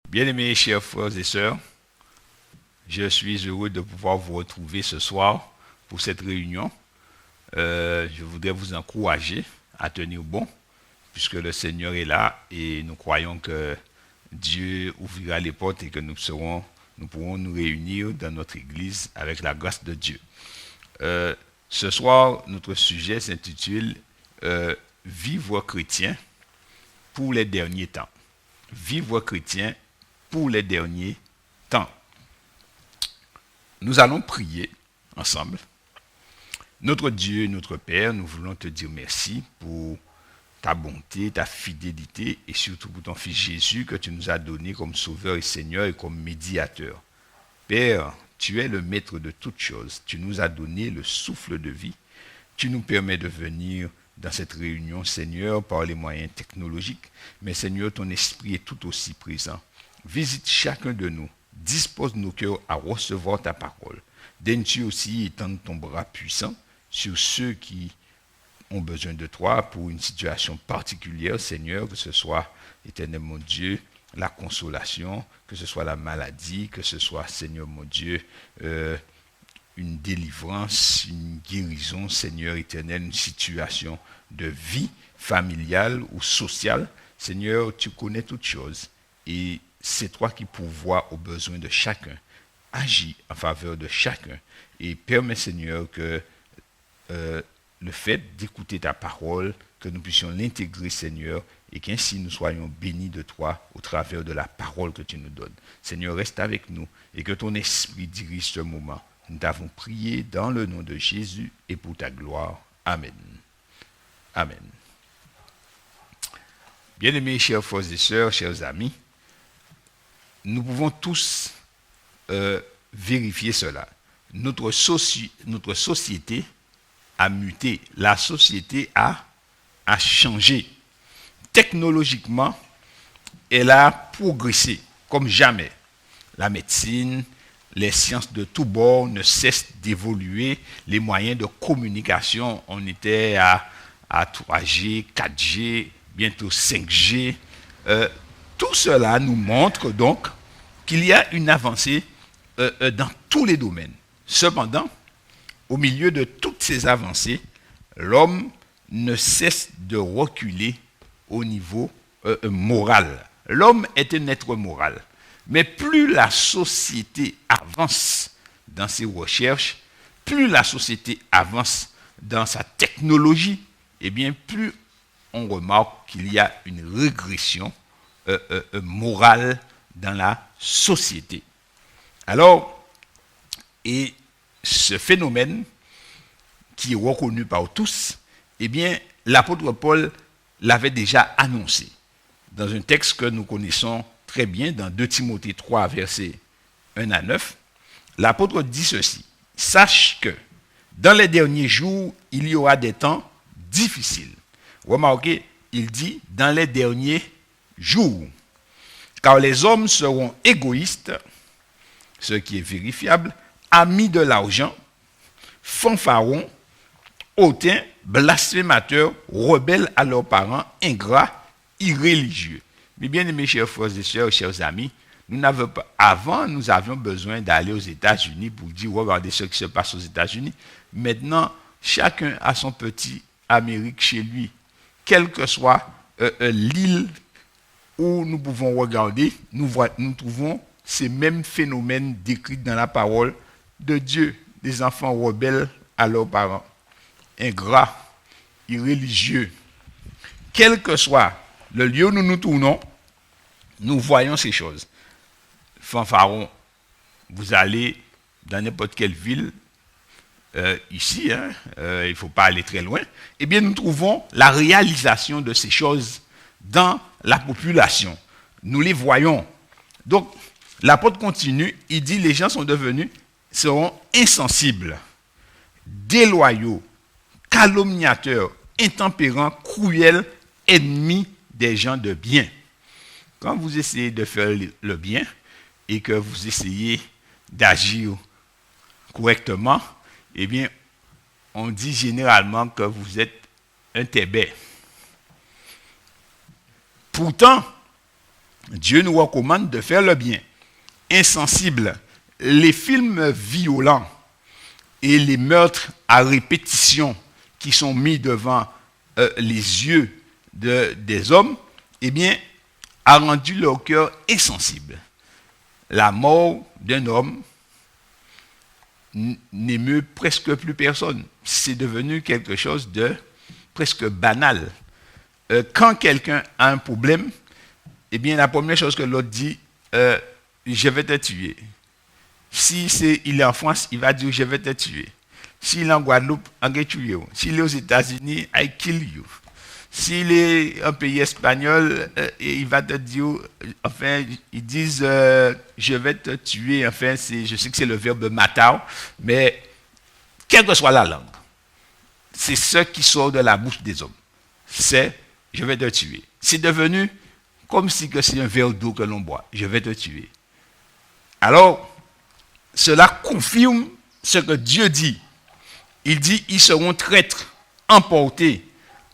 Bien-aimés chers frères et sœurs, je suis heureux de pouvoir vous retrouver ce soir pour cette réunion. Je voudrais vous encourager à tenir bon, puisque le Seigneur est là et nous croyons que Dieu ouvrira les portes et que nous pourrons nous réunir dans notre Église avec la grâce de Dieu. Ce soir, notre sujet s'intitule Vivre chrétien pour les derniers temps. Vivre chrétien pour les derniers temps. Nous allons prier ensemble. Notre Dieu, notre Père, nous voulons te dire merci pour ta bonté, ta fidélité et surtout pour ton Fils Jésus que tu nous as donné comme Sauveur et Seigneur et comme médiateur. Père, tu es le maître de toutes choses. Tu nous as donné le souffle de vie. Tu nous permets de venir dans cette réunion, Seigneur, par les moyens technologiques. Mais Seigneur, ton esprit est tout aussi présent. Visite chacun de nous. Dispose nos cœurs à recevoir ta parole. Daignes-tu aussi étendre ton bras puissant sur ceux qui ont besoin de toi pour une situation particulière, Seigneur, que ce soit, éternel mon Dieu, la consolation, que ce soit la maladie, que ce soit, Seigneur mon Dieu, une délivrance, une guérison, Seigneur éternel, une situation de vie familiale ou sociale. Seigneur, tu connais toutes choses et c'est toi qui pourvois aux besoins de chacun. Agis en faveur de chacun et permets, Seigneur, que le fait d'écouter ta parole, que nous puissions l'intégrer, Seigneur, et qu'ainsi nous soyons bénis de toi au travers de la parole que tu nous donnes. Seigneur, reste avec nous et que ton esprit dirige ce moment. Nous t'avons prié dans le nom de Jésus et pour ta gloire. Amen. Amen. Bien-aimés, chers frères et sœurs, chers amis, nous pouvons tous vérifier cela. Notre société a muté. La société a changé. Technologiquement, elle a progressé comme jamais. La médecine, les sciences de tous bords ne cessent d'évoluer. Les moyens de communication, on était à 3G, 4G, bientôt 5G. Tout cela nous montre donc qu'il y a une avancée dans tous les domaines. Cependant, au milieu de toutes ces avancées, l'homme ne cesse de reculer au niveau moral. L'homme est un être moral. Mais plus la société avance dans ses recherches, plus la société avance dans sa technologie, eh bien plus on remarque qu'il y a une régression morale dans la société. Alors, et ce phénomène qui est reconnu par tous, eh bien, l'apôtre Paul l'avait déjà annoncé dans un texte que nous connaissons très bien, dans 2 Timothée 3, versets 1 à 9. L'apôtre dit ceci: sache que dans les derniers jours, il y aura des temps difficiles. Remarquez, il dit dans les derniers jours, car les hommes seront égoïstes, ce qui est vérifiable, amis de l'argent, fanfarons, hautains, blasphémateurs, rebelles à leurs parents, ingrats, irréligieux. Mais bien aimés chers frères et sœurs, chers amis, avant, nous avions besoin d'aller aux États-Unis pour dire, regardez ce qui se passe aux États-Unis. Maintenant, chacun a son petit Amérique chez lui. Quelle que soit l'île où nous pouvons regarder, nous trouvons ces mêmes phénomènes décrits dans la parole de Dieu. Des enfants rebelles à leurs parents, ingrats, irréligieux. Quel que soit le lieu où nous nous tournons, nous voyons ces choses. Fanfaron, vous allez dans n'importe quelle ville, ici, il ne faut pas aller très loin, eh bien nous trouvons la réalisation de ces choses dans la population. Nous les voyons. Donc, l'apôtre continue, il dit les gens seront insensibles, déloyaux, calomniateurs, intempérants, cruels, ennemis des gens de bien. Quand vous essayez de faire le bien et que vous essayez d'agir correctement, eh bien, on dit généralement que vous êtes un tébé. Pourtant, Dieu nous recommande de faire le bien. Insensible, les films violents et les meurtres à répétition qui sont mis devant les yeux des hommes, eh bien, a rendu leur cœur insensible. La mort d'un homme n'émeut presque plus personne. C'est devenu quelque chose de presque banal. Quand quelqu'un a un problème, eh bien, la première chose que l'autre dit, je vais te tuer. Si il est en France, il va dire, je vais te tuer. S'il est en Guadeloupe, on va te tuer. S'il est aux États-Unis, I kill you. S'il est un pays espagnol, il va te dire, enfin, ils disent, je vais te tuer. Enfin, je sais que c'est le verbe matar, mais quelle que soit la langue, c'est ce qui sort de la bouche des hommes. C'est, je vais te tuer. C'est devenu comme si que c'est un verre d'eau que l'on boit. Je vais te tuer. Alors, cela confirme ce que Dieu dit. Il dit, ils seront traîtres, emportés,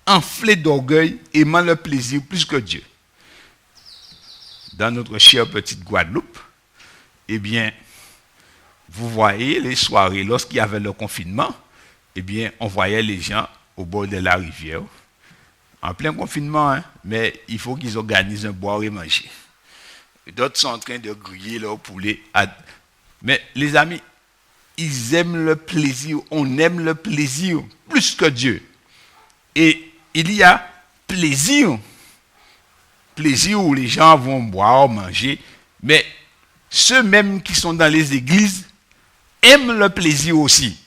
enflés d'orgueil, aimant le plaisir plus que Dieu. Dans notre chère petite Guadeloupe, eh bien, vous voyez les soirées, lorsqu'il y avait le confinement, eh bien, on voyait les gens au bord de la rivière, en plein confinement, hein, mais il faut qu'ils organisent un boire et manger. D'autres sont en train de griller leur poulet. Mais les amis, ils aiment le plaisir, on aime le plaisir plus que Dieu. Et il y a plaisir où les gens vont boire, manger, mais ceux mêmes qui sont dans les églises aiment le plaisir aussi.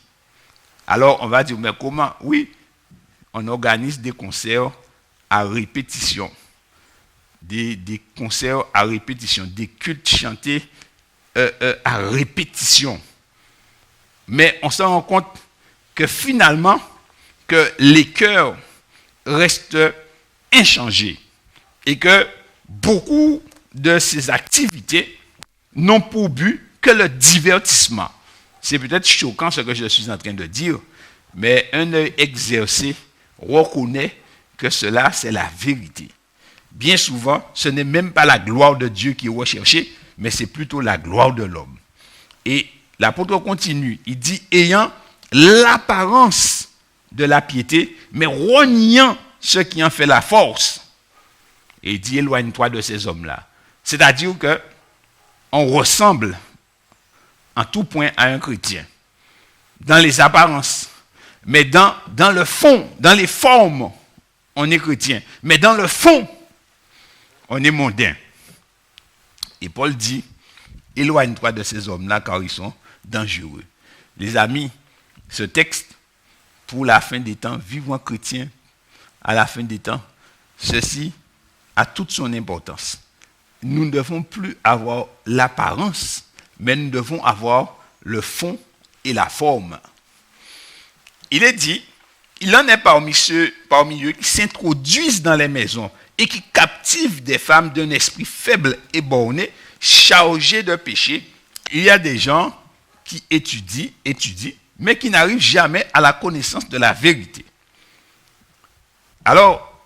Alors on va dire, mais comment? Oui, on organise des concerts à répétition, des concerts à répétition, des cultes chantés à répétition. Mais on se rend compte que finalement, que les cœurs restent inchangés et que beaucoup de ces activités n'ont pour but que le divertissement. C'est peut-être choquant ce que je suis en train de dire, mais un œil exercé reconnaît que cela, c'est la vérité. Bien souvent, ce n'est même pas la gloire de Dieu qui est recherchée, mais c'est plutôt la gloire de l'homme. Et l'apôtre continue, il dit, ayant l'apparence de la piété, mais reniant ce qui en fait la force. Et il dit, éloigne-toi de ces hommes-là. C'est-à-dire que on ressemble en tout point à un chrétien, dans les apparences, mais dans le fond, dans les formes, on est chrétien, mais dans le fond, on est mondain. Et Paul dit, éloigne-toi de ces hommes-là car ils sont dangereux. Les amis, ce texte, pour la fin des temps, vivant chrétien à la fin des temps, ceci a toute son importance. Nous ne devons plus avoir l'apparence, mais nous devons avoir le fond et la forme. Il est dit, il en est parmi eux qui s'introduisent dans les maisons et qui captivent des femmes d'un esprit faible et borné, chargées de péché. Il y a des gens qui étudient, mais qui n'arrivent jamais à la connaissance de la vérité. Alors,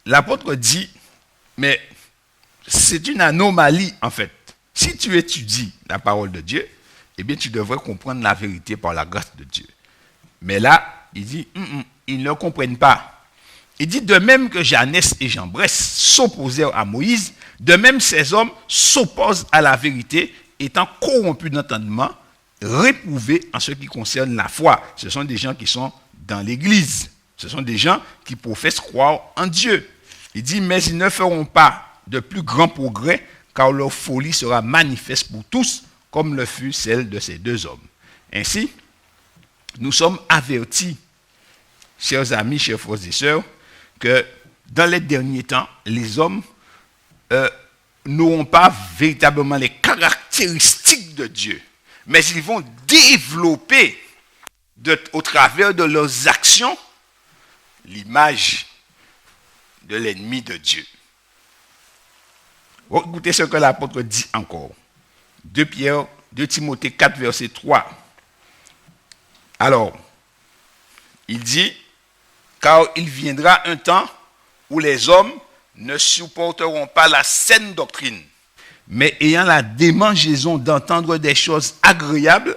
l'apôtre dit, mais c'est une anomalie en fait. Si tu étudies la parole de Dieu, eh bien tu devrais comprendre la vérité par la grâce de Dieu. Mais là, il dit, ils ne comprennent pas. Il dit, de même que Janès et Jambres s'opposèrent à Moïse, de même ces hommes s'opposent à la vérité, étant corrompus d'entendement, réprouvés en ce qui concerne la foi. Ce sont des gens qui sont dans l'église. Ce sont des gens qui professent croire en Dieu. Il dit, mais ils ne feront pas de plus grands progrès, car leur folie sera manifeste pour tous, comme le fut celle de ces deux hommes. Ainsi, nous sommes avertis, chers amis, chers frères et sœurs, que dans les derniers temps, les hommes n'auront pas véritablement les caractéristiques de Dieu, mais ils vont développer au travers de leurs actions l'image de l'ennemi de Dieu. Écoutez ce que l'apôtre dit encore. 2 Timothée 4, verset 3. Alors, il dit, car il viendra un temps où les hommes ne supporteront pas la saine doctrine, mais ayant la démangeaison d'entendre des choses agréables,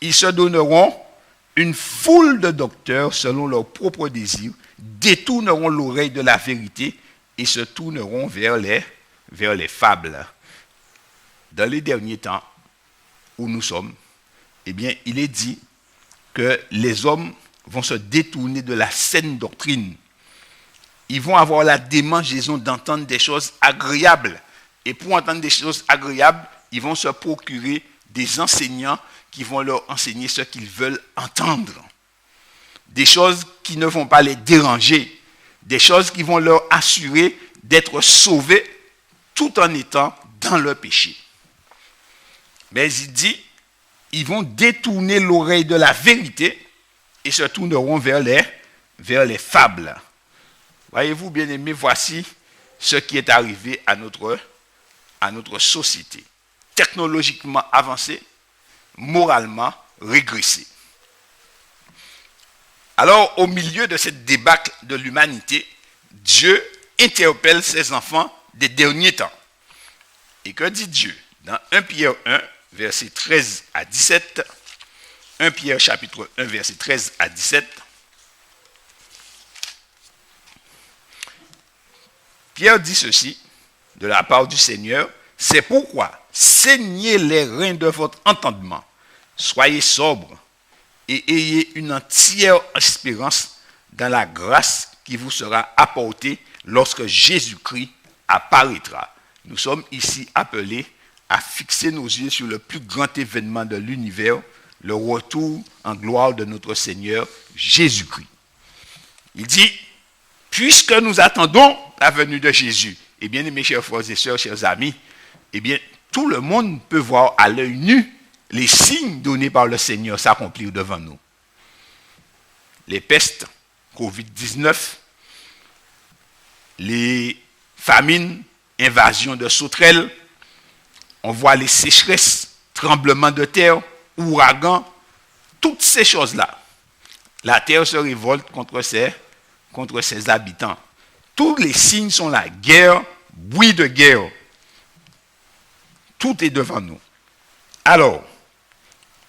ils se donneront une foule de docteurs selon leurs propres désirs, détourneront l'oreille de la vérité et se tourneront vers les fables. Dans les derniers temps où nous sommes, eh bien, il est dit que les hommes vont se détourner de la saine doctrine. Ils vont avoir la démangeaison d'entendre des choses agréables. Et pour entendre des choses agréables, ils vont se procurer des enseignants qui vont leur enseigner ce qu'ils veulent entendre. Des choses qui ne vont pas les déranger. Des choses qui vont leur assurer d'être sauvés tout en étant dans leur péché. Mais il dit, ils vont détourner l'oreille de la vérité et se tourneront vers les fables. Voyez-vous, bien-aimés, voici ce qui est arrivé à notre société. Technologiquement avancée, moralement régressée. Alors, au milieu de cette débâcle de l'humanité, Dieu interpelle ses enfants des derniers temps. Et que dit Dieu? Dans 1 Pierre 1, versets 13 à 17, 1 Pierre chapitre 1, versets 13 à 17, Pierre dit ceci, de la part du Seigneur, c'est pourquoi saignez les reins de votre entendement, soyez sobres et ayez une entière espérance dans la grâce qui vous sera apportée lorsque Jésus-Christ apparaîtra. Nous sommes ici appelés à fixer nos yeux sur le plus grand événement de l'univers, le retour en gloire de notre Seigneur Jésus-Christ. Il dit, puisque nous attendons la venue de Jésus, eh bien, mes chers frères et sœurs, chers amis, eh bien, tout le monde peut voir à l'œil nu les signes donnés par le Seigneur s'accomplir devant nous. Les pestes, Covid-19, les famines, invasions de sauterelles, on voit les sécheresses, tremblements de terre, ouragans, toutes ces choses-là. La terre se révolte contre ses habitants. Tous les signes sont la guerre, bruit de guerre. Tout est devant nous. Alors,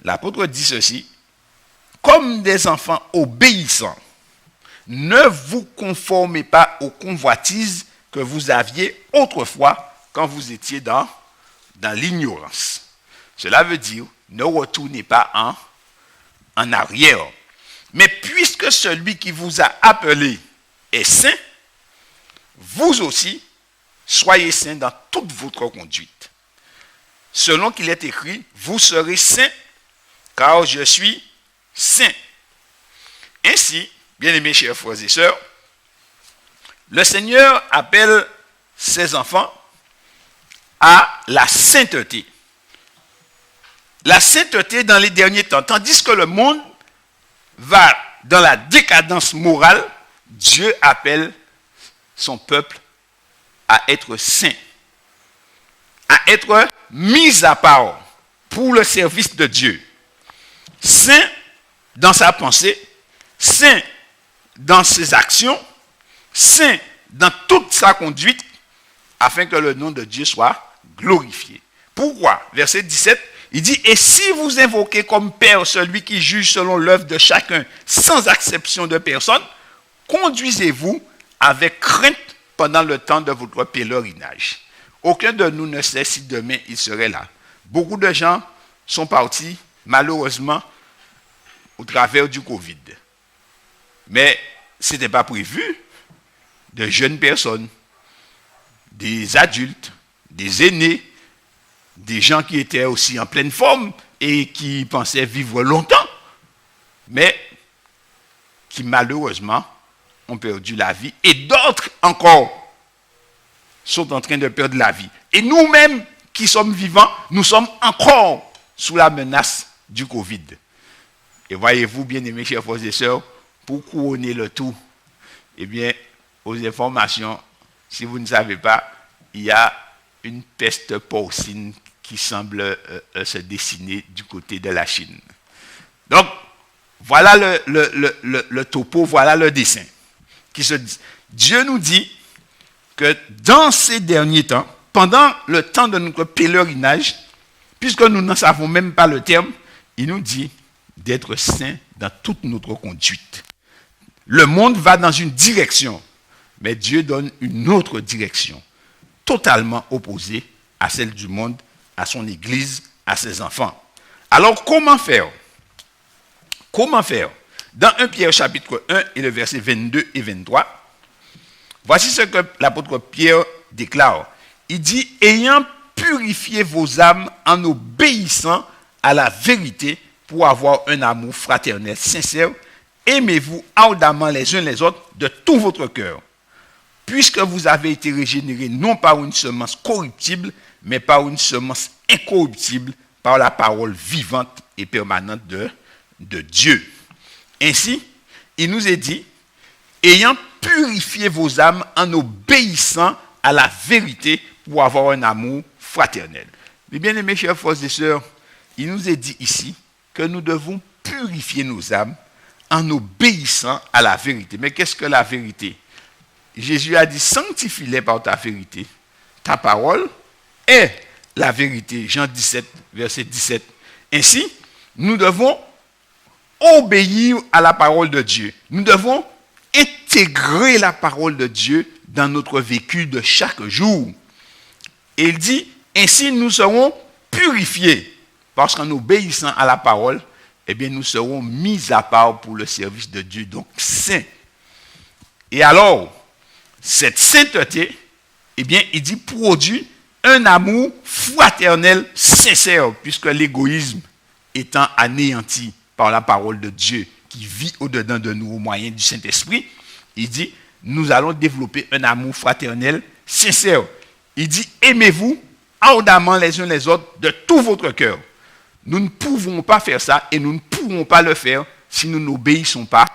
l'apôtre dit ceci, comme des enfants obéissants, ne vous conformez pas aux convoitises que vous aviez autrefois quand vous étiez dans l'ignorance. Cela veut dire, ne retournez pas en arrière. Mais puisque celui qui vous a appelé est saint, vous aussi, soyez saints dans toute votre conduite. Selon qu'il est écrit, vous serez saints, car je suis saint. Ainsi, bien-aimés chers frères et sœurs, le Seigneur appelle ses enfants à la sainteté. La sainteté dans les derniers temps. Tandis que le monde va dans la décadence morale, Dieu appelle son peuple à être saint, à être mis à part pour le service de Dieu. Saint dans sa pensée, saint dans ses actions, saint dans toute sa conduite, afin que le nom de Dieu soit glorifié. Pourquoi? Verset 17, il dit, et si vous invoquez comme Père celui qui juge selon l'œuvre de chacun, sans exception de personne, conduisez-vous avec crainte pendant le temps de votre pèlerinage. Aucun de nous ne sait si demain il serait là. Beaucoup de gens sont partis, malheureusement, au travers du Covid. Mais ce n'était pas prévu. De jeunes personnes, des adultes, des aînés, des gens qui étaient aussi en pleine forme et qui pensaient vivre longtemps, mais qui malheureusement ont perdu la vie, et d'autres encore sont en train de perdre la vie. Et nous-mêmes qui sommes vivants, nous sommes encore sous la menace du Covid. Et voyez-vous, bien-aimés chers frères et sœurs, pour couronner le tout, eh bien, aux informations, si vous ne savez pas, il y a une peste porcine qui semble se dessiner du côté de la Chine. Donc, voilà le topo, voilà le dessin. Qui se dit. Dieu nous dit que dans ces derniers temps, pendant le temps de notre pèlerinage, puisque nous n'en savons même pas le terme, il nous dit d'être saints dans toute notre conduite. Le monde va dans une direction, mais Dieu donne une autre direction, totalement opposée à celle du monde, à son Église, à ses enfants. Alors, comment faire? Comment faire? Dans 1 Pierre chapitre 1 et le verset 22 et 23, voici ce que l'apôtre Pierre déclare. Il dit, ayant purifié vos âmes en obéissant à la vérité pour avoir un amour fraternel sincère, aimez-vous ardemment les uns les autres de tout votre cœur, puisque vous avez été régénérés non par une semence corruptible, mais par une semence incorruptible, par la parole vivante et permanente de Dieu. Ainsi, il nous est dit, ayant purifié vos âmes en obéissant à la vérité pour avoir un amour fraternel. Mais bien aimés chers frères et sœurs, il nous est dit ici que nous devons purifier nos âmes en obéissant à la vérité. Mais qu'est-ce que la vérité? Jésus a dit, sanctifie-les par ta vérité. Ta parole est la vérité. Jean 17, verset 17. Ainsi, nous devons obéir à la parole de Dieu. Nous devons intégrer la parole de Dieu dans notre vécu de chaque jour. Et il dit, ainsi nous serons purifiés. Parce qu'en obéissant à la parole, eh bien, nous serons mis à part pour le service de Dieu, donc saints. Et alors, cette sainteté, eh bien, il dit, produit un amour fraternel sincère, puisque l'égoïsme étant anéanti par la parole de Dieu qui vit au-dedans de nous au moyen du Saint-Esprit, il dit, nous allons développer un amour fraternel sincère. Il dit, aimez-vous ardemment les uns les autres de tout votre cœur. Nous ne pouvons pas faire ça et nous ne pourrons pas le faire si nous n'obéissons pas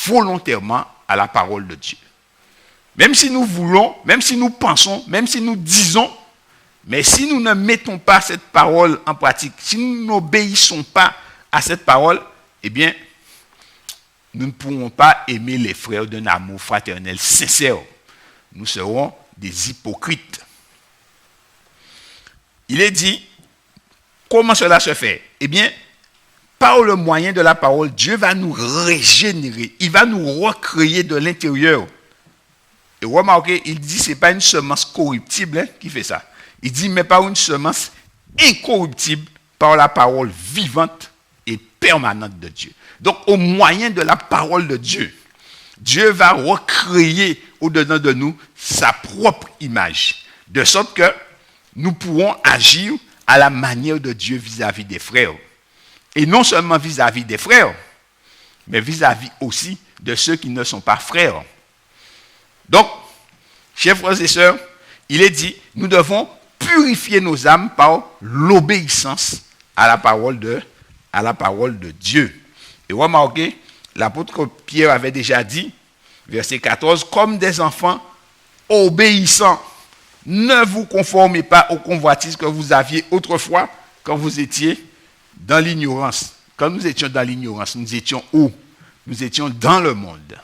volontairement à la parole de Dieu. Même si nous voulons, même si nous pensons, même si nous disons, mais si nous ne mettons pas cette parole en pratique, si nous n'obéissons pas à cette parole, eh bien, nous ne pourrons pas aimer les frères d'un amour fraternel sincère. Nous serons des hypocrites. Il est dit, comment cela se fait? Eh bien, par le moyen de la parole, Dieu va nous régénérer. Il va nous recréer de l'intérieur. Et remarquez, il dit, ce n'est pas une semence corruptible qui fait ça. Il dit, mais par une semence incorruptible, par la parole vivante et permanente de Dieu. Donc, au moyen de la parole de Dieu, Dieu va recréer au-dedans de nous sa propre image. De sorte que nous pourrons agir à la manière de Dieu vis-à-vis des frères. Et non seulement vis-à-vis des frères, mais vis-à-vis aussi de ceux qui ne sont pas frères. Donc, chers frères et sœurs, il est dit, nous devons purifier nos âmes par l'obéissance à la parole de Dieu. Et remarquez, l'apôtre Pierre avait déjà dit, verset 14, comme des enfants obéissants, ne vous conformez pas aux convoitises que vous aviez autrefois quand vous étiez dans l'ignorance. Quand nous étions dans l'ignorance, nous étions où? Nous étions dans le monde.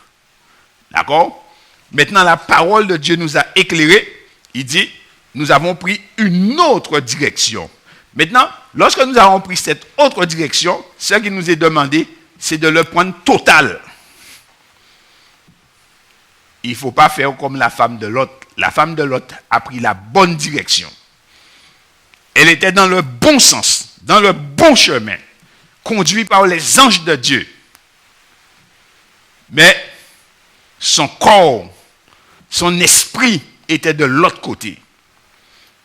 D'accord? Maintenant, la parole de Dieu nous a éclairés. Il dit, nous avons pris une autre direction. Maintenant, lorsque nous avons pris cette autre direction, ce qui nous est demandé, c'est de le prendre total. Il ne faut pas faire comme la femme de Lot. La femme de Lot a pris la bonne direction. Elle était dans le bon sens, dans le bon chemin, conduite par les anges de Dieu. Mais son corps, son esprit était de l'autre côté.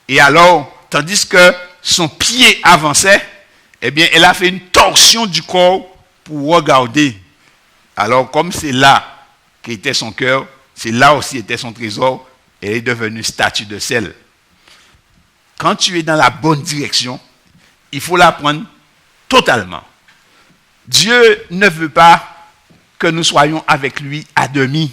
Et alors, tandis que son pied avançait, eh bien, elle a fait une torsion du corps pour regarder. Alors, comme c'est là qu'était son cœur, c'est là aussi était son trésor, elle est devenue statue de sel. Quand tu es dans la bonne direction, il faut la prendre totalement. Dieu ne veut pas que nous soyons avec lui à demi.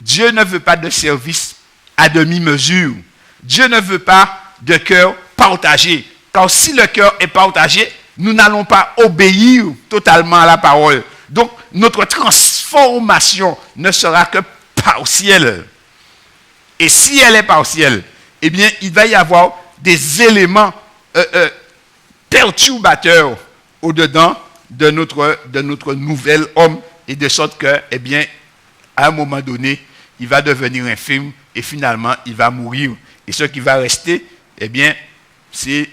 Dieu ne veut pas de service à demi-mesure. Dieu ne veut pas de cœur partagé. Car si le cœur est partagé, nous n'allons pas obéir totalement à la parole. Donc, notre transformation ne sera que partielle. Et si elle est partielle, eh bien, il va y avoir des éléments perturbateurs au-dedans de notre nouvel homme, et de sorte que, eh bien, à un moment donné, il va devenir infirme et finalement, il va mourir. Et ce qui va rester, eh bien, c'est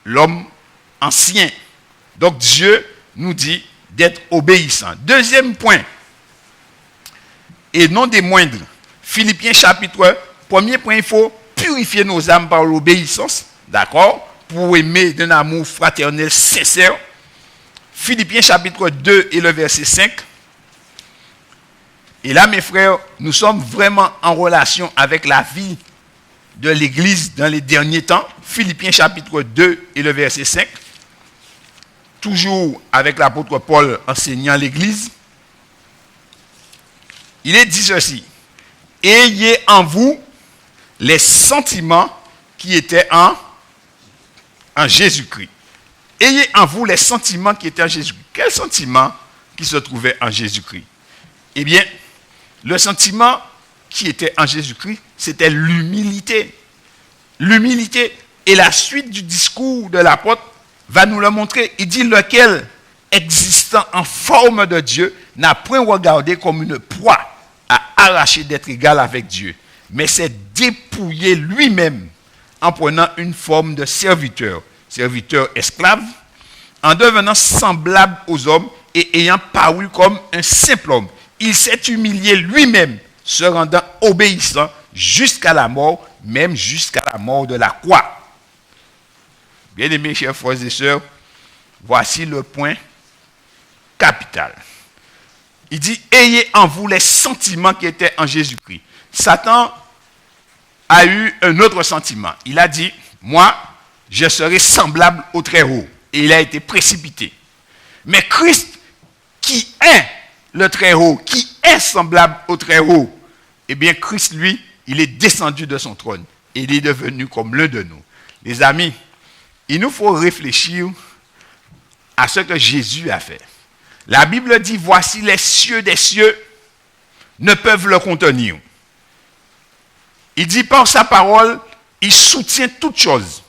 l'homme ancien. Donc, Dieu nous dit d'être obéissant. Deuxième point, et non des moindres, Philippiens chapitre 1, premier point, il faut purifier nos âmes par l'obéissance, d'accord, pour aimer d'un amour fraternel sincère. Philippiens chapitre 2 et le verset 5. Et là, mes frères, nous sommes vraiment en relation avec la vie de l'Église dans les derniers temps. Philippiens chapitre 2 et le verset 5. Toujours avec l'apôtre Paul enseignant l'Église. Il est dit ceci: ayez en vous les sentiments qui étaient en Jésus-Christ. Ayez en vous les sentiments qui étaient en Jésus-Christ. Quels sentiments qui se trouvaient en Jésus-Christ? Eh bien, le sentiment qui était en Jésus-Christ, c'était l'humilité. L'humilité. Et la suite du discours de l'apôtre va nous le montrer. Il dit: lequel, existant en forme de Dieu, n'a point regardé comme une proie à arracher d'être égal avec Dieu, mais s'est dépouillé lui-même en prenant une forme de serviteur esclave, en devenant semblable aux hommes et ayant paru comme un simple homme. Il s'est humilié lui-même, se rendant obéissant jusqu'à la mort, même jusqu'à la mort de la croix. Bien-aimés, chers frères et sœurs, voici le point capital. Il dit: ayez en vous les sentiments qui étaient en Jésus-Christ. Satan a eu un autre sentiment. Il a dit: moi, je serai semblable au Très-Haut. Et il a été précipité. Mais Christ, qui est le Très-Haut, qui est semblable au Très-Haut, eh bien Christ, lui, il est descendu de son trône. Et il est devenu comme l'un de nous. Les amis, il nous faut réfléchir à ce que Jésus a fait. La Bible dit: voici les cieux des cieux ne peuvent le contenir. Il dit: par sa parole, il soutient toutes choses.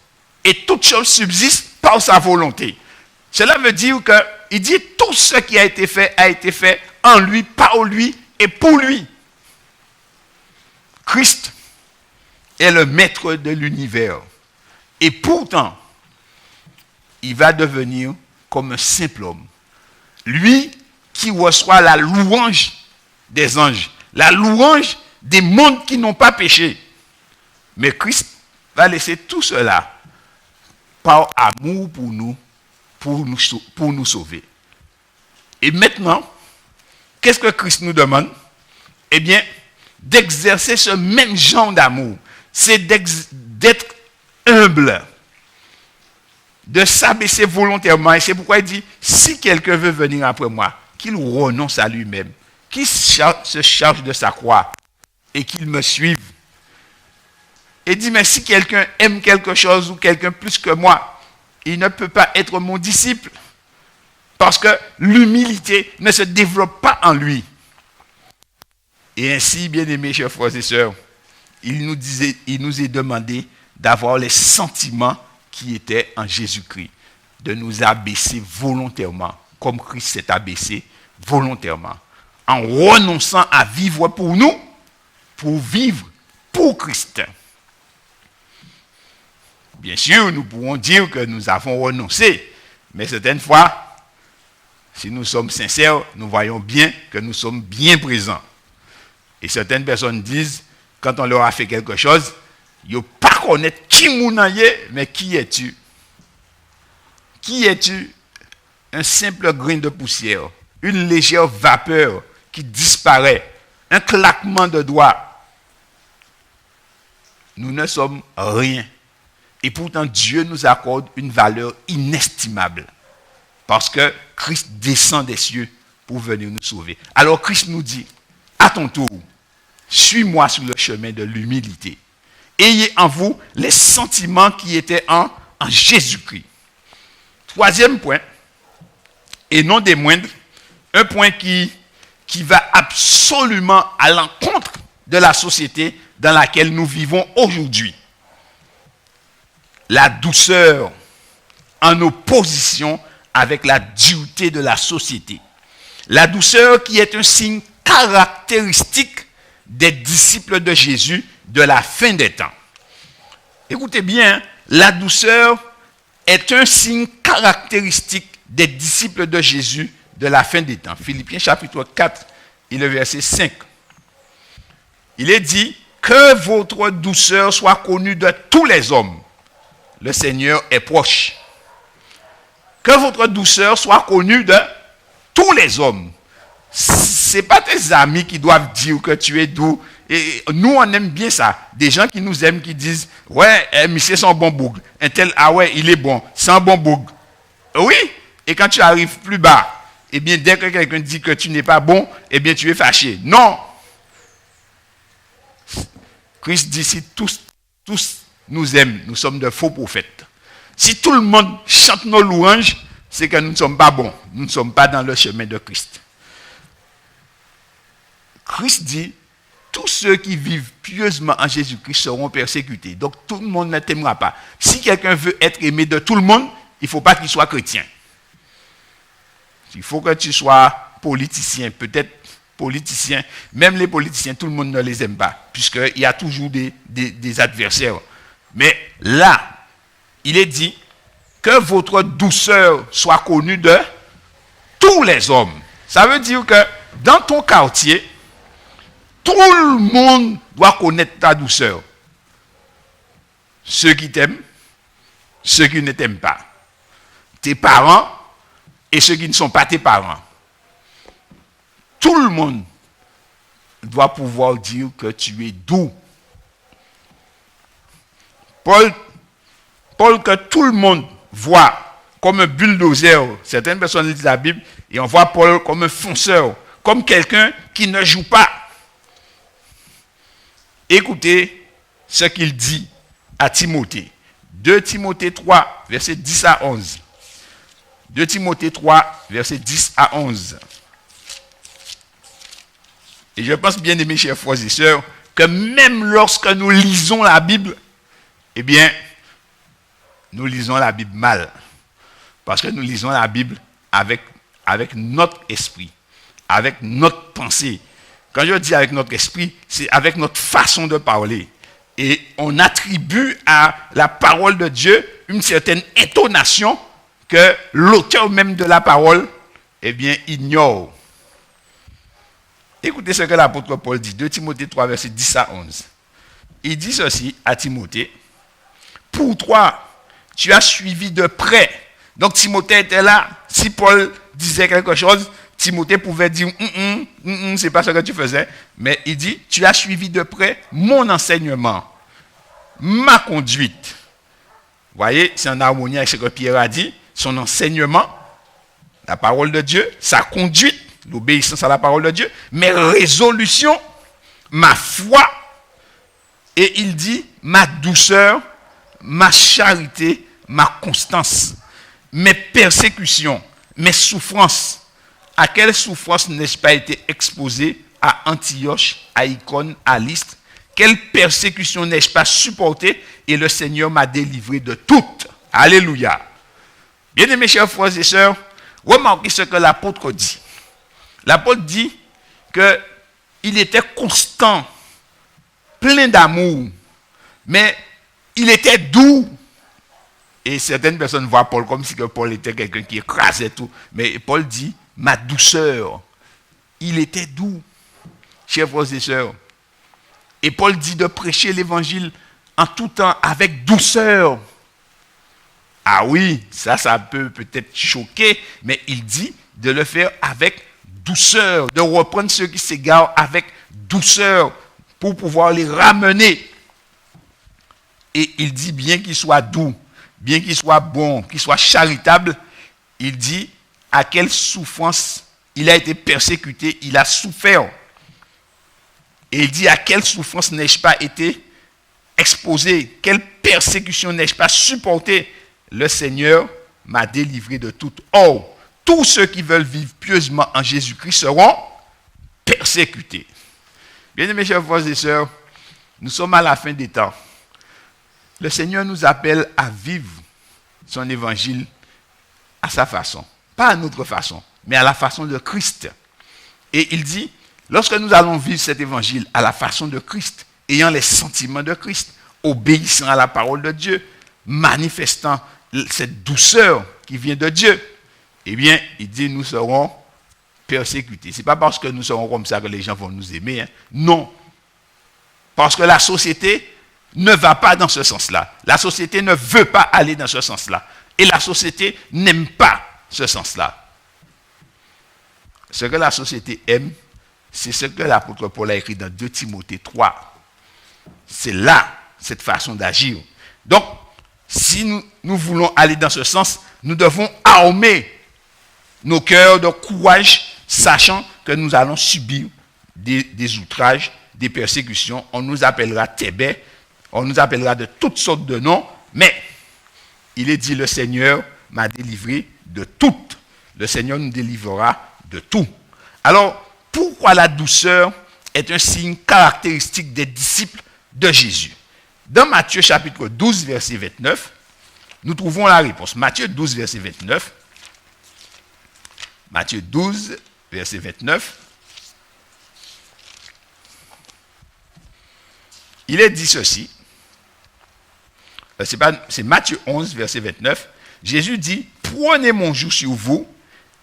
Et toute chose subsiste par sa volonté. Cela veut dire qu'il dit: tout ce qui a été fait en lui, par lui et pour lui. Christ est le maître de l'univers. Et pourtant, il va devenir comme un simple homme. Lui qui reçoit la louange des anges, la louange des mondes qui n'ont pas péché. Mais Christ va laisser tout cela par amour pour nous sauver. Et maintenant, qu'est-ce que Christ nous demande? Eh bien, d'exercer ce même genre d'amour. C'est d'être humble, de s'abaisser volontairement. Et c'est pourquoi il dit: si quelqu'un veut venir après moi, qu'il renonce à lui-même, qu'il se charge de sa croix et qu'il me suive. Et dit: mais si quelqu'un aime quelque chose ou quelqu'un plus que moi, il ne peut pas être mon disciple. Parce que l'humilité ne se développe pas en lui. Et ainsi, bien-aimés, chers frères et sœurs, il nous est demandé d'avoir les sentiments qui étaient en Jésus-Christ, de nous abaisser volontairement, comme Christ s'est abaissé volontairement, en renonçant à vivre pour nous, pour vivre pour Christ. Bien sûr, nous pourrons dire que nous avons renoncé, mais certaines fois, si nous sommes sincères, nous voyons bien que nous sommes bien présents. Et certaines personnes disent, quand on leur a fait quelque chose, ils ne pas connaître qui mounaye, mais qui es-tu? Qui es-tu? Un simple grain de poussière, une légère vapeur qui disparaît, un claquement de doigts. Nous ne sommes rien. Et pourtant, Dieu nous accorde une valeur inestimable. Parce que Christ descend des cieux pour venir nous sauver. Alors Christ nous dit, à ton tour, suis-moi sur le chemin de l'humilité. Ayez en vous les sentiments qui étaient en Jésus-Christ. Troisième point, et non des moindres, un point qui va absolument à l'encontre de la société dans laquelle nous vivons aujourd'hui. La douceur en opposition avec la dureté de la société. La douceur qui est un signe caractéristique des disciples de Jésus de la fin des temps. Écoutez bien, la douceur est un signe caractéristique des disciples de Jésus de la fin des temps. Philippiens chapitre 4 et le verset 5. Il est dit que votre douceur soit connue de tous les hommes. Le Seigneur est proche. Que votre douceur soit connue de tous les hommes. Ce n'est pas tes amis qui doivent dire que tu es doux. Et nous, on aime bien ça. Des gens qui nous aiment, qui disent, ouais, monsieur, c'est un bon bougre. Un tel, ah ouais, il est bon. C'est un bon bougre. Oui. Et quand tu arrives plus bas, eh bien, dès que quelqu'un dit que tu n'es pas bon, eh bien, tu es fâché. Non. Christ dit, si tous nous aiment, nous sommes de faux prophètes. Si tout le monde chante nos louanges, c'est que nous ne sommes pas bons. Nous ne sommes pas dans le chemin de Christ. Christ dit, tous ceux qui vivent pieusement en Jésus-Christ seront persécutés. Donc tout le monde ne t'aimera pas. Si quelqu'un veut être aimé de tout le monde, il ne faut pas qu'il soit chrétien. Il faut que tu sois politicien, peut-être politicien. Même les politiciens, tout le monde ne les aime pas, puisqu'il y a toujours des adversaires. Mais là, il est dit que votre douceur soit connue de tous les hommes. Ça veut dire que dans ton quartier, tout le monde doit connaître ta douceur. Ceux qui t'aiment, ceux qui ne t'aiment pas. Tes parents et ceux qui ne sont pas tes parents. Tout le monde doit pouvoir dire que tu es doux. Paul, que tout le monde voit comme un bulldozer. Certaines personnes lisent la Bible et on voit Paul comme un fonceur, comme quelqu'un qui ne joue pas. Écoutez ce qu'il dit à Timothée. 2 Timothée 3, versets 10 à 11. 2 Timothée 3, versets 10 à 11. Et je pense, bien aimés chers frères et sœurs, que même lorsque nous lisons la Bible, eh bien, nous lisons la Bible mal. Parce que nous lisons la Bible avec notre esprit, avec notre pensée. Quand je dis avec notre esprit, c'est avec notre façon de parler. Et on attribue à la parole de Dieu une certaine intonation que l'auteur même de la parole, eh bien, ignore. Écoutez ce que l'apôtre Paul dit, 2 Timothée 3, versets 10 à 11. Il dit ceci à Timothée. Pour toi, tu as suivi de près. Donc Timothée était là. Si Paul disait quelque chose, Timothée pouvait dire c'est pas ce que tu faisais. Mais il dit, tu as suivi de près mon enseignement, ma conduite. Vous voyez, c'est en harmonie avec ce que Pierre a dit. Son enseignement, la parole de Dieu, sa conduite, l'obéissance à la parole de Dieu, mes résolutions, ma foi, et il dit ma douceur, ma charité, ma constance, mes persécutions, mes souffrances. À quelle souffrance n'ai-je pas été exposé à Antioche, à Icône, à Lystre? Quelle persécution n'ai-je pas supporté? Et le Seigneur m'a délivré de toutes. Alléluia. Bien-aimés chers frères et sœurs, remarquez ce que l'apôtre dit. L'apôtre dit qu'il était constant, plein d'amour, mais il était doux. Et certaines personnes voient Paul comme si Paul était quelqu'un qui écrasait tout. Mais Paul dit, ma douceur, il était doux, chers frères et sœurs. Et Paul dit de prêcher l'évangile en tout temps avec douceur. Ah oui, ça peut peut-être choquer, mais il dit de le faire avec douceur, de reprendre ceux qui s'égarent avec douceur pour pouvoir les ramener. Et il dit bien qu'il soit doux, bien qu'il soit bon, qu'il soit charitable, il dit à quelle souffrance il a été persécuté, il a souffert. Et il dit à quelle souffrance n'ai-je pas été exposé, quelle persécution n'ai-je pas supporté. Le Seigneur m'a délivré de toutes. Or, tous ceux qui veulent vivre pieusement en Jésus-Christ seront persécutés. Bien-aimés chers frères et sœurs, nous sommes à la fin des temps. Le Seigneur nous appelle à vivre son évangile à sa façon. Pas à notre façon, mais à la façon de Christ. Et il dit, lorsque nous allons vivre cet évangile à la façon de Christ, ayant les sentiments de Christ, obéissant à la parole de Dieu, manifestant cette douceur qui vient de Dieu, eh bien, il dit, nous serons persécutés. Ce n'est pas parce que nous serons comme ça que les gens vont nous aimer. Hein. Non. Parce que la société ne va pas dans ce sens-là. La société ne veut pas aller dans ce sens-là. Et la société n'aime pas ce sens-là. Ce que la société aime, c'est ce que l'apôtre Paul a écrit dans 2 Timothée 3. C'est là, cette façon d'agir. Donc, si nous voulons aller dans ce sens, nous devons armer nos cœurs de courage, sachant que nous allons subir des outrages, des persécutions. On nous appellera Tébé, on nous appellera de toutes sortes de noms, mais il est dit, le Seigneur m'a délivré de tout. Le Seigneur nous délivrera de tout. Alors, pourquoi la douceur est un signe caractéristique des disciples de Jésus? Dans Matthieu chapitre 12, verset 29, nous trouvons la réponse. Matthieu 12, verset 29. Matthieu 12, verset 29. Il est dit ceci. C'est Matthieu 11, verset 29. Jésus dit, prenez mon joug sur vous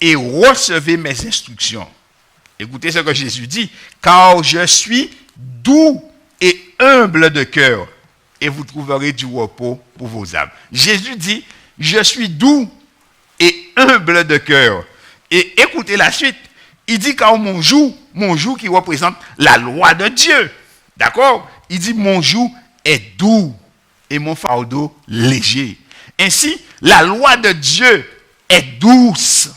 et recevez mes instructions. Écoutez ce que Jésus dit, car je suis doux et humble de cœur, et vous trouverez du repos pour vos âmes. Jésus dit, je suis doux et humble de cœur. Et écoutez la suite, il dit, car mon joug qui représente la loi de Dieu, d'accord? Il dit, mon joug est doux et mon fardeau léger. Ainsi, la loi de Dieu est douce.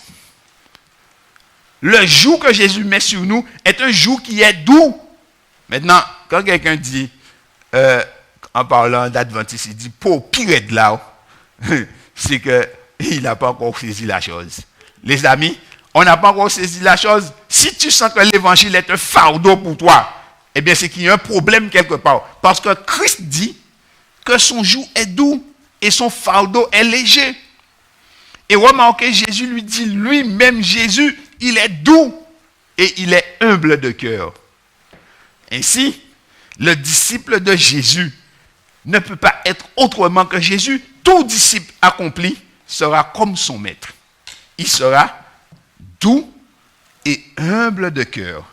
Le joug que Jésus met sur nous est un joug qui est doux. Maintenant, quand quelqu'un dit, en parlant d'Adventiste, il dit, pour pire de là, c'est qu'il n'a pas encore saisi la chose. Les amis, on n'a pas encore saisi la chose. Si tu sens que l'évangile est un fardeau pour toi, eh bien, c'est qu'il y a un problème quelque part. Parce que Christ dit que son joug est doux et son fardeau est léger. Et remarquez, Jésus lui dit, lui-même Jésus, il est doux et il est humble de cœur. Ainsi, le disciple de Jésus ne peut pas être autrement que Jésus. Tout disciple accompli sera comme son maître. Il sera doux et humble de cœur.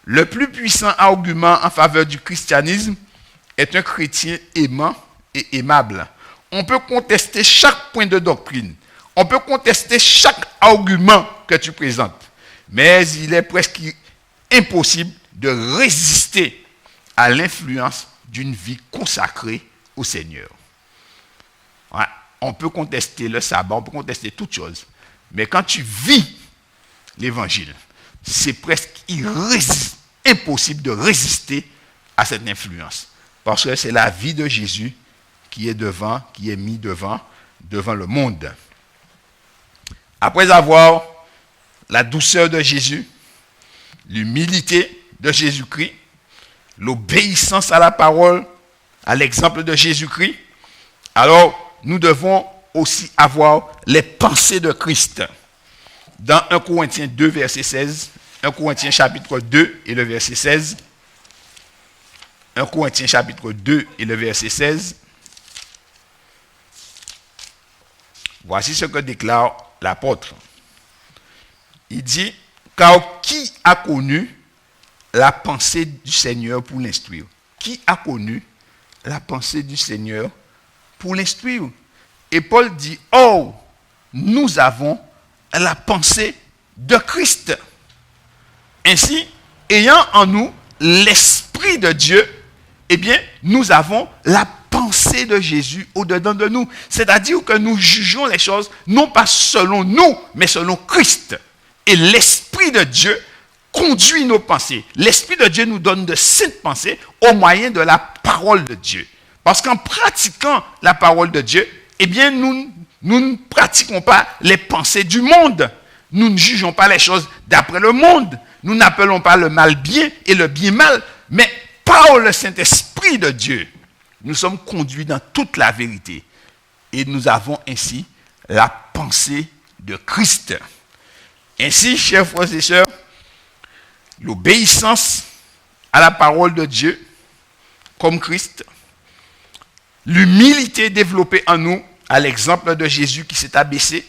Le plus puissant argument en faveur du christianisme est un chrétien aimant et aimable. On peut contester chaque point de doctrine. On peut contester chaque argument que tu présentes. Mais il est presque impossible de résister à l'influence d'une vie consacrée au Seigneur. Ouais, on peut contester le sabbat, on peut contester toutes choses. Mais quand tu vis l'évangile, c'est presque impossible de résister à cette influence. Parce que c'est la vie de Jésus qui est mis devant le monde. Après avoir la douceur de Jésus, l'humilité de Jésus-Christ, l'obéissance à la parole, à l'exemple de Jésus-Christ, alors nous devons aussi avoir les pensées de Christ. Dans 1 Corinthiens 2, verset 16, 1 Corinthiens chapitre 2 et le verset 16, 1 Corinthiens chapitre 2 et le verset 16, voici ce que déclare l'apôtre. Il dit, car qui a connu la pensée du Seigneur pour l'instruire? Qui a connu la pensée du Seigneur pour l'instruire? Et Paul dit, oh, nous avons la pensée de Christ. Ainsi, ayant en nous l'Esprit de Dieu, eh bien, nous avons la pensée de Jésus au-dedans de nous. C'est-à-dire que nous jugeons les choses, non pas selon nous, mais selon Christ. Et l'Esprit de Dieu conduit nos pensées. L'Esprit de Dieu nous donne de saintes pensées au moyen de la parole de Dieu. Parce qu'en pratiquant la parole de Dieu, eh bien, nous ne pratiquons pas les pensées du monde. Nous ne jugeons pas les choses d'après le monde. Nous n'appelons pas le mal bien et le bien mal, mais par le Saint-Esprit l'Esprit de Dieu, nous sommes conduits dans toute la vérité. Et nous avons ainsi la pensée de Christ. Ainsi, chers frères et sœurs, l'obéissance à la parole de Dieu, comme Christ, l'humilité développée en nous, à l'exemple de Jésus qui s'est abaissé,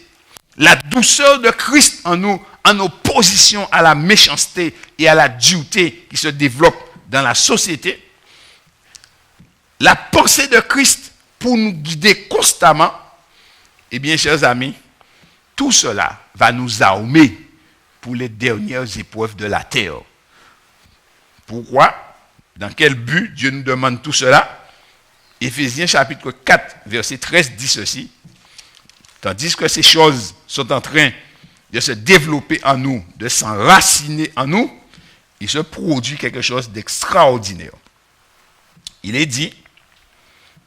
la douceur de Christ en nous, en opposition à la méchanceté et à la dureté qui se développe dans la société, la pensée de Christ pour nous guider constamment, eh bien, chers amis, tout cela va nous armer pour les dernières épreuves de la terre. Pourquoi? Dans quel but Dieu nous demande tout cela? Éphésiens chapitre 4, verset 13 dit ceci. Tandis que ces choses sont en train de se développer en nous, de s'enraciner en nous, il se produit quelque chose d'extraordinaire. Il est dit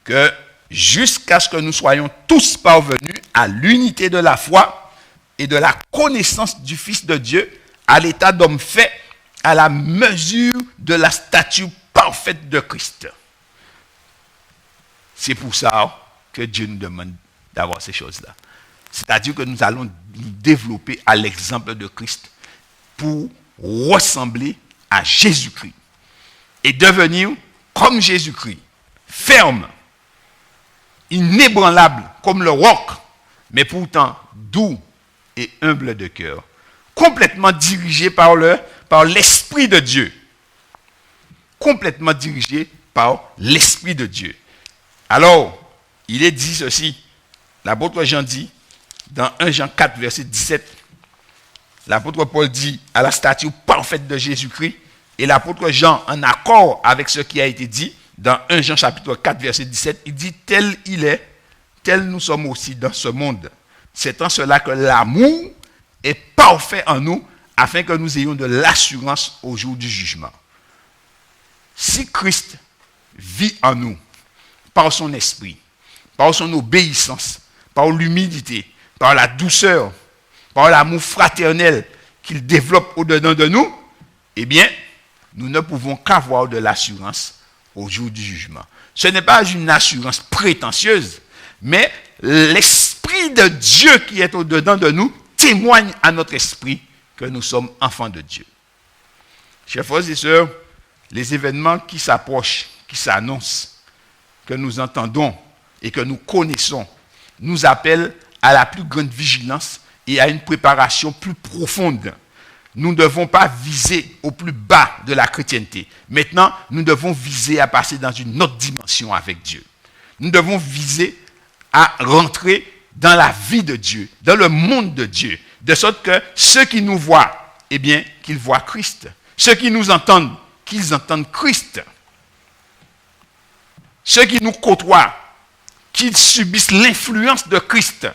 que jusqu'à ce que nous soyons tous parvenus à l'unité de la foi et de la connaissance du Fils de Dieu, à l'état d'homme fait, à la mesure de la stature parfaite de Christ. C'est pour ça que Dieu nous demande d'avoir ces choses-là. C'est-à-dire que nous allons nous développer à l'exemple de Christ pour ressembler à Jésus-Christ et devenir comme Jésus-Christ, ferme, inébranlable comme le roc, mais pourtant doux et humble de cœur, complètement dirigé par l'Esprit de Dieu. Complètement dirigé par l'Esprit de Dieu. Alors, il est dit ceci, l'apôtre Jean dit, dans 1 Jean 4, verset 17, l'apôtre Paul dit à la stature parfaite de Jésus-Christ, et l'apôtre Jean, en accord avec ce qui a été dit, dans 1 Jean chapitre 4, verset 17, il dit, tel il est, tel nous sommes aussi dans ce monde. C'est en cela que l'amour est parfait en nous, afin que nous ayons de l'assurance au jour du jugement. Si Christ vit en nous, par son esprit, par son obéissance, par l'humilité, par la douceur, par l'amour fraternel qu'il développe au-dedans de nous, eh bien, nous ne pouvons qu'avoir de l'assurance au jour du jugement. Ce n'est pas une assurance prétentieuse, mais l'Esprit de Dieu qui est au-dedans de nous témoigne à notre esprit que nous sommes enfants de Dieu. Chers frères et sœurs, les événements qui s'approchent, qui s'annoncent, que nous entendons et que nous connaissons, nous appellent à la plus grande vigilance et à une préparation plus profonde. Nous ne devons pas viser au plus bas de la chrétienté. Maintenant, nous devons viser à passer dans une autre dimension avec Dieu. Nous devons viser à rentrer dans la vie de Dieu, dans le monde de Dieu, de sorte que ceux qui nous voient, eh bien, qu'ils voient Christ. Ceux qui nous entendent, qu'ils entendent Christ. Ceux qui nous côtoient, qu'ils subissent l'influence de Christ,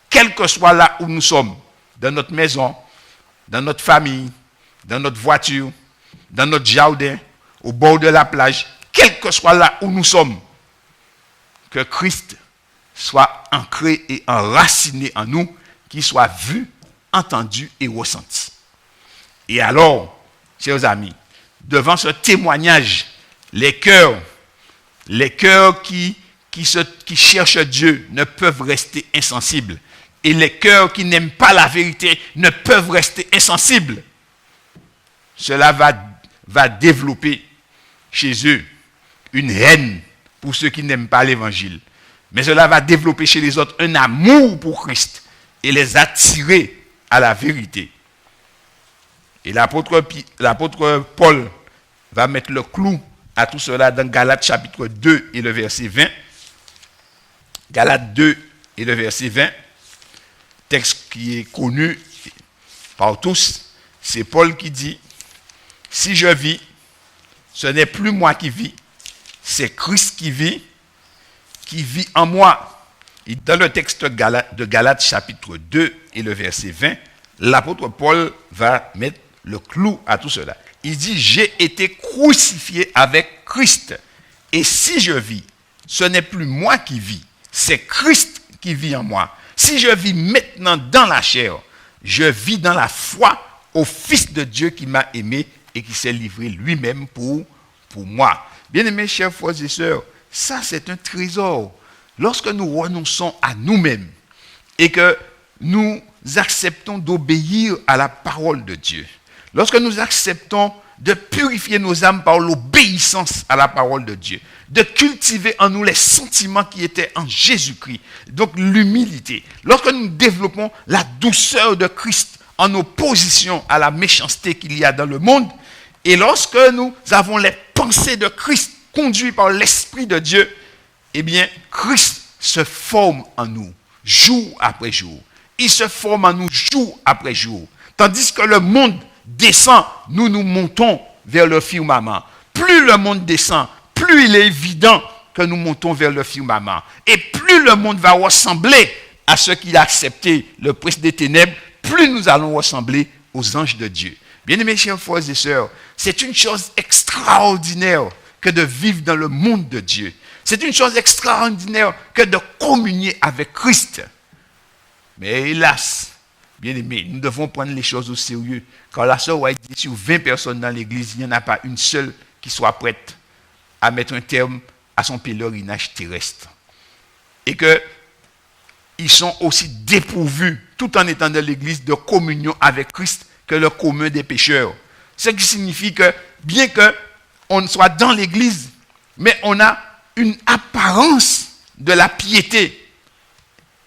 quel que soit là où nous sommes, dans notre maison, dans notre famille, dans notre voiture, dans notre jardin, au bord de la plage, quel que soit là où nous sommes, que Christ soit ancré et enraciné en nous, qu'il soit vu, entendu et ressenti. Et alors, chers amis, devant ce témoignage, les cœurs qui cherchent Dieu ne peuvent rester insensibles. Et les cœurs qui n'aiment pas la vérité ne peuvent rester insensibles. Cela va développer chez eux une haine pour ceux qui n'aiment pas l'évangile. Mais cela va développer chez les autres un amour pour Christ et les attirer à la vérité. Et l'apôtre Paul va mettre le clou à tout cela dans Galates chapitre 2 et le verset 20. Galates 2 et le verset 20, texte qui est connu par tous, c'est Paul qui dit, « Si je vis, ce n'est plus moi qui vis, c'est Christ qui vit en moi. » Et dans le texte de Galates chapitre 2 et le verset 20, l'apôtre Paul va mettre le clou à tout cela. Il dit, j'ai été crucifié avec Christ. Et si je vis, ce n'est plus moi qui vis, c'est Christ qui vit en moi. Si je vis maintenant dans la chair, je vis dans la foi au Fils de Dieu qui m'a aimé et qui s'est livré lui-même pour moi. Bien-aimés, chers frères et sœurs, ça c'est un trésor. Lorsque nous renonçons à nous-mêmes et que nous acceptons d'obéir à la parole de Dieu, lorsque nous acceptons de purifier nos âmes par l'obéissance à la parole de Dieu, de cultiver en nous les sentiments qui étaient en Jésus-Christ, donc l'humilité, lorsque nous développons la douceur de Christ en opposition à la méchanceté qu'il y a dans le monde, et lorsque nous avons les pensées de Christ conduites par l'Esprit de Dieu, eh bien, Christ se forme en nous jour après jour. Il se forme en nous jour après jour. Tandis que le monde descend, nous nous montons vers le firmament. Plus le monde descend, plus il est évident que nous montons vers le firmament. Et plus le monde va ressembler à ceux qui a accepté le prince des ténèbres, plus nous allons ressembler aux anges de Dieu. Bien-aimés chers frères et sœurs, c'est une chose extraordinaire que de vivre dans le monde de Dieu. C'est une chose extraordinaire que de communier avec Christ. Mais hélas, bien-aimés, nous devons prendre les choses au sérieux. Quand la sœur White dit sur 20 personnes dans l'église, il n'y en a pas une seule qui soit prête à mettre un terme à son pèlerinage terrestre. Et qu'ils sont aussi dépourvus, tout en étant dans l'église, de communion avec Christ que le commun des pécheurs. Ce qui signifie que, bien qu'on soit dans l'église, mais on a une apparence de la piété.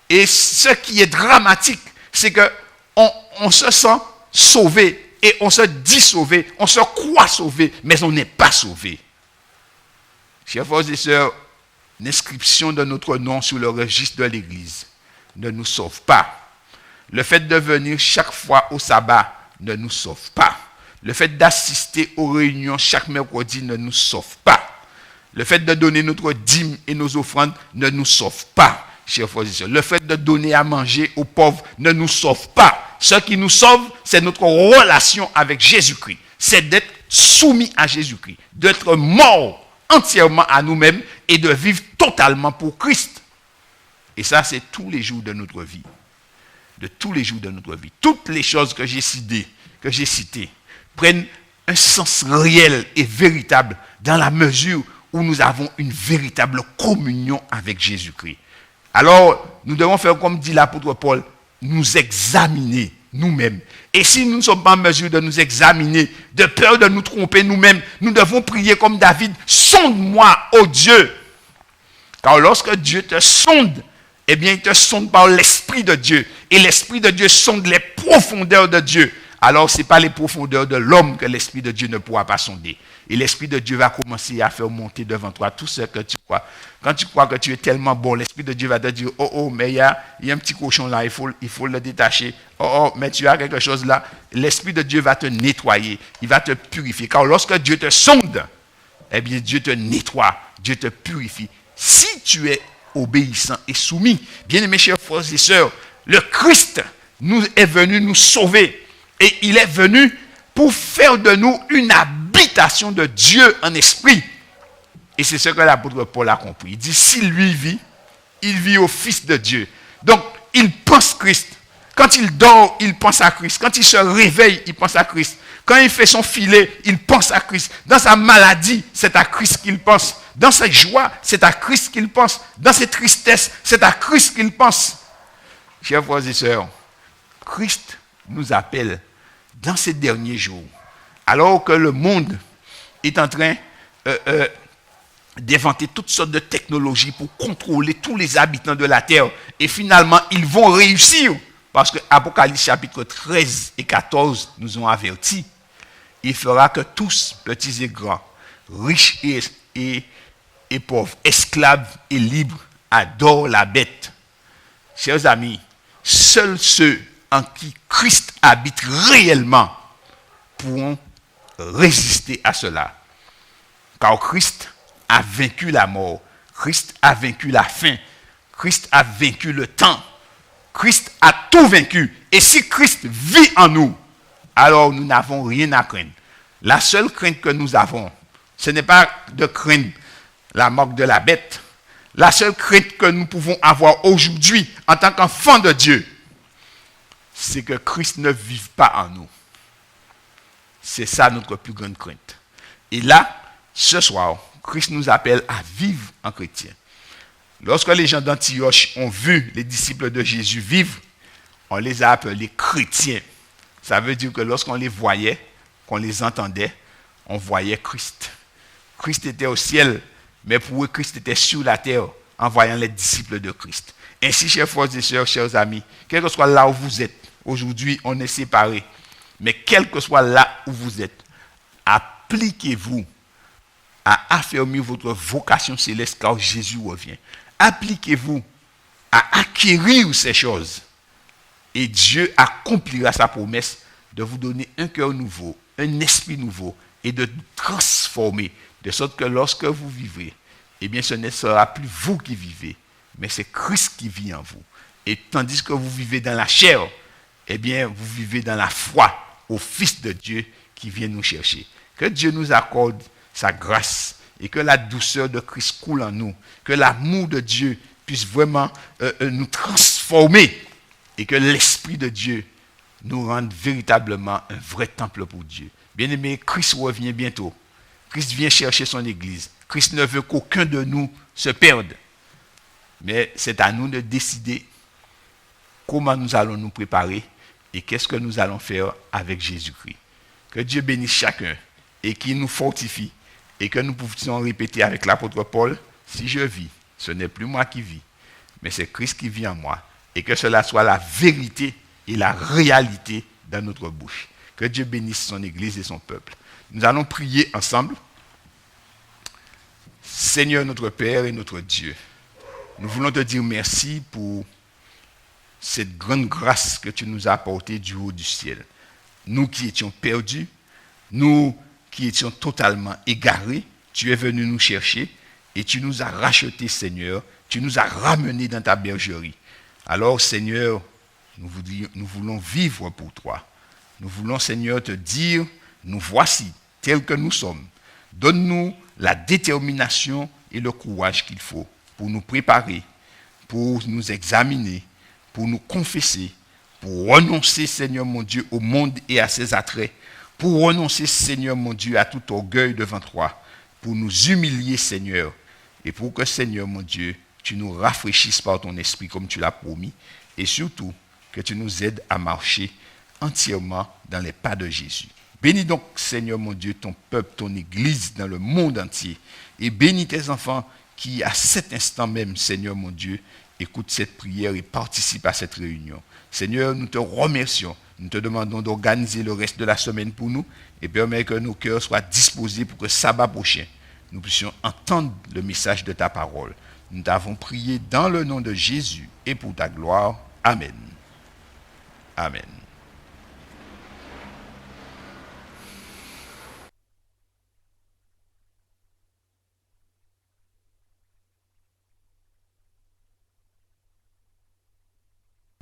Et ce qui est dramatique, c'est qu'on se sent sauvé et on se dit sauvé, on se croit sauvé, mais on n'est pas sauvé. Chers frères et sœurs, l'inscription de notre nom sur le registre de l'église ne nous sauve pas. Le fait de venir chaque fois au sabbat ne nous sauve pas. Le fait d'assister aux réunions chaque mercredi ne nous sauve pas. Le fait de donner notre dîme et nos offrandes ne nous sauve pas, chers frères et sœurs. Le fait de donner à manger aux pauvres ne nous sauve pas. Ce qui nous sauve, c'est notre relation avec Jésus-Christ. C'est d'être soumis à Jésus-Christ, d'être mort entièrement à nous-mêmes et de vivre totalement pour Christ. Et ça, c'est tous les jours de notre vie. De tous les jours de notre vie. Toutes les choses que j'ai citées, prennent un sens réel et véritable dans la mesure où nous avons une véritable communion avec Jésus-Christ. Alors, nous devons faire comme dit l'apôtre Paul, nous examiner nous-mêmes. Et si nous ne sommes pas en mesure de nous examiner, de peur de nous tromper nous-mêmes, nous devons prier comme David, sonde-moi, ô Dieu. Car lorsque Dieu te sonde, eh bien, il te sonde par l'Esprit de Dieu. Et l'Esprit de Dieu sonde les profondeurs de Dieu. Alors, ce n'est pas les profondeurs de l'homme que l'Esprit de Dieu ne pourra pas sonder. Et l'Esprit de Dieu va commencer à faire monter devant toi tout ce que tu crois. Quand tu crois que tu es tellement bon, l'Esprit de Dieu va te dire, oh, mais il y a un petit cochon là, il faut le détacher. Oh, mais tu as quelque chose là. L'Esprit de Dieu va te nettoyer, il va te purifier. Car lorsque Dieu te sonde, eh bien, Dieu te nettoie, Dieu te purifie. Si tu es obéissant et soumis, bien-aimés chers frères et sœurs, le Christ est venu nous sauver. Et il est venu pour faire de nous une habitation de Dieu en esprit. Et c'est ce que l'apôtre Paul a compris. Il dit, s'il lui vit, il vit au Fils de Dieu. Donc, il pense Christ. Quand il dort, il pense à Christ. Quand il se réveille, il pense à Christ. Quand il fait son filet, il pense à Christ. Dans sa maladie, c'est à Christ qu'il pense. Dans sa joie, c'est à Christ qu'il pense. Dans ses tristesses, c'est à Christ qu'il pense. Chers frères et sœurs, Christ nous appelle dans ces derniers jours, alors que le monde est en train d'inventer toutes sortes de technologies pour contrôler tous les habitants de la terre, et finalement, ils vont réussir, parce que Apocalypse chapitre 13 et 14 nous ont avertis, il fera que tous, petits et grands, riches et pauvres, esclaves et libres, adorent la bête. Chers amis, seuls ceux en qui Christ habite réellement pourront résister à cela. Car Christ a vaincu la mort, Christ a vaincu la faim, Christ a vaincu le temps, Christ a tout vaincu. Et si Christ vit en nous, alors nous n'avons rien à craindre. La seule crainte que nous avons, ce n'est pas de craindre la mort de la bête. La seule crainte que nous pouvons avoir aujourd'hui en tant qu'enfants de Dieu, c'est que Christ ne vive pas en nous. C'est ça notre plus grande crainte. Et là, ce soir, Christ nous appelle à vivre en chrétien. Lorsque les gens d'Antioche ont vu les disciples de Jésus vivre, on les a appelés chrétiens. Ça veut dire que lorsqu'on les voyait, qu'on les entendait, on voyait Christ. Christ était au ciel, mais pour eux, Christ était sur la terre en voyant les disciples de Christ. Ainsi, chers frères et sœurs, chers amis, quel que soit là où vous êtes, aujourd'hui, on est séparés, mais quel que soit là où vous êtes, appliquez-vous à affermir votre vocation céleste car Jésus revient. Appliquez-vous à acquérir ces choses. Et Dieu accomplira sa promesse de vous donner un cœur nouveau, un esprit nouveau et de transformer. De sorte que lorsque vous vivez, eh bien ce ne sera plus vous qui vivez, mais c'est Christ qui vit en vous. Et tandis que vous vivez dans la chair, eh bien vous vivez dans la foi au Fils de Dieu qui vient nous chercher. Que Dieu nous accorde sa grâce et que la douceur de Christ coule en nous, que l'amour de Dieu puisse vraiment nous transformer et que l'Esprit de Dieu nous rende véritablement un vrai temple pour Dieu. Bien-aimés, Christ revient bientôt. Christ vient chercher son Église. Christ ne veut qu'aucun de nous se perde. Mais c'est à nous de décider comment nous allons nous préparer et qu'est-ce que nous allons faire avec Jésus-Christ. Que Dieu bénisse chacun et qu'il nous fortifie et que nous puissions répéter avec l'apôtre Paul, si je vis, ce n'est plus moi qui vis, mais c'est Christ qui vit en moi. Et que cela soit la vérité et la réalité dans notre bouche. Que Dieu bénisse son Église et son peuple. Nous allons prier ensemble. Seigneur notre Père et notre Dieu, nous voulons te dire merci pour cette grande grâce que tu nous as apportée du haut du ciel. Nous qui étions perdus, nous qui étions totalement égarés, tu es venu nous chercher et tu nous as rachetés, Seigneur. Tu nous as ramenés dans ta bergerie. Alors, Seigneur, nous voulons vivre pour toi. Nous voulons, Seigneur, te dire, nous voici, tels que nous sommes. Donne-nous la détermination et le courage qu'il faut pour nous préparer, pour nous examiner, pour nous confesser, pour renoncer, Seigneur mon Dieu, au monde et à ses attraits, pour renoncer, Seigneur mon Dieu, à tout orgueil devant toi, pour nous humilier, Seigneur, et pour que, Seigneur mon Dieu, tu nous rafraîchisses par ton esprit comme tu l'as promis, et surtout que tu nous aides à marcher entièrement dans les pas de Jésus. Bénis donc, Seigneur mon Dieu, ton peuple, ton Église dans le monde entier, et bénis tes enfants qui, à cet instant même, Seigneur mon Dieu, écoutent cette prière et participent à cette réunion. Seigneur, nous te remercions. Nous te demandons d'organiser le reste de la semaine pour nous et permettre que nos cœurs soient disposés pour que sabbat prochain, nous puissions entendre le message de ta parole. Nous t'avons prié dans le nom de Jésus et pour ta gloire. Amen. Amen.